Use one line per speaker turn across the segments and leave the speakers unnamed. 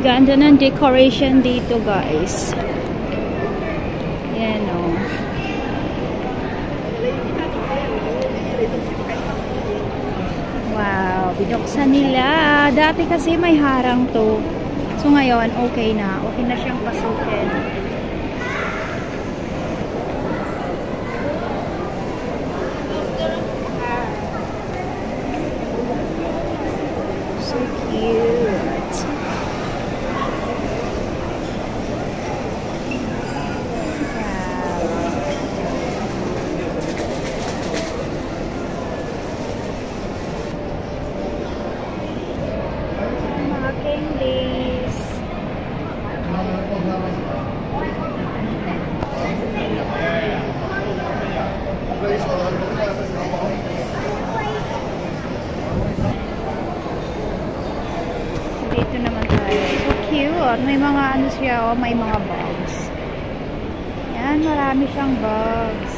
Ganda ng decoration dito, guys. Yan, o. Wow, binuksan nila. Dati kasi may harang to. So ngayon, okay na. Okay na siyang pasukin. So cute. Mga candies. Dito naman tayo. So cute. May mga ano siya, oh, may mga bags. Yan, marami siyang bags.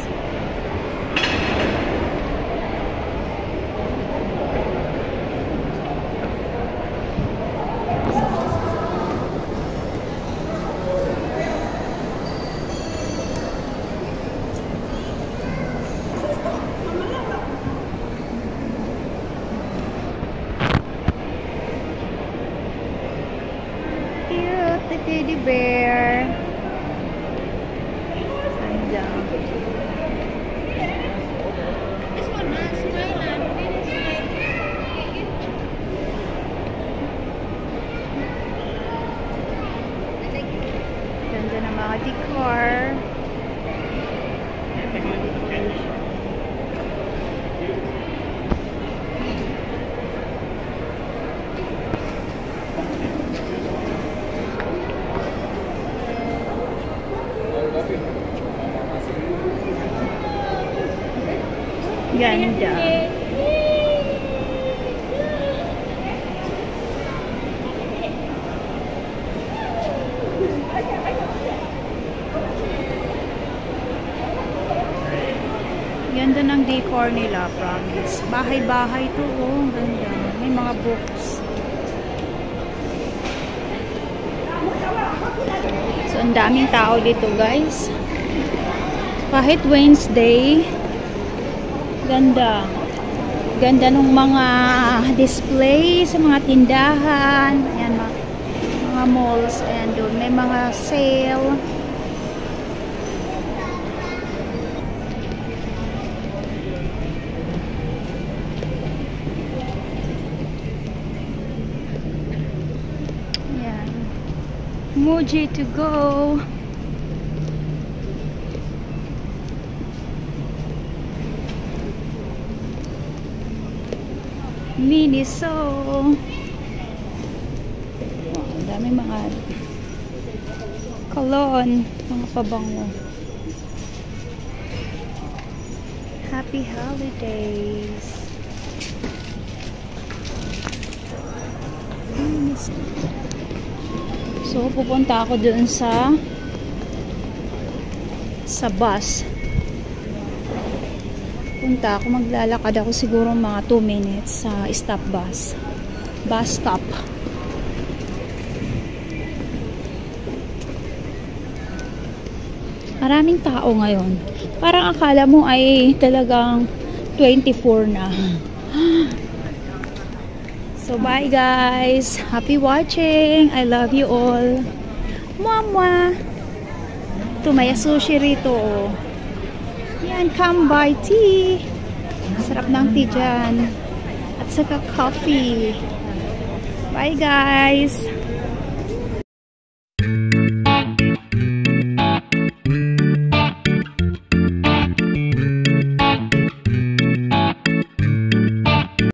The teddy bear. Ganda. Ganda ng mga decor. Ganda. Ganda ng decor nila, promise. Bahay-bahay to, oh. Ganda. May mga books. So, ang daming tao dito, guys. Kahit Wednesday, ganda. Ganda ng mga display sa mga tindahan. Ayan, mga malls. Ayan, doon. May mga sale. Ayan. Muji to go. Miniso. Ang dami mga cologne, mga pabango. Happy holidays. Miniso. So pupunta ako dun sa bus. Punta ako, maglalakad ako siguro mga 2 minutes sa stop bus stop. Maraming tao ngayon, parang akala mo ay talagang 24 na. So bye guys, happy watching, I love you all. Mwah. Tumaya sushi rito, oh. Yan, come buy tea. Sarap ng tea dyan. At saka coffee. Bye guys.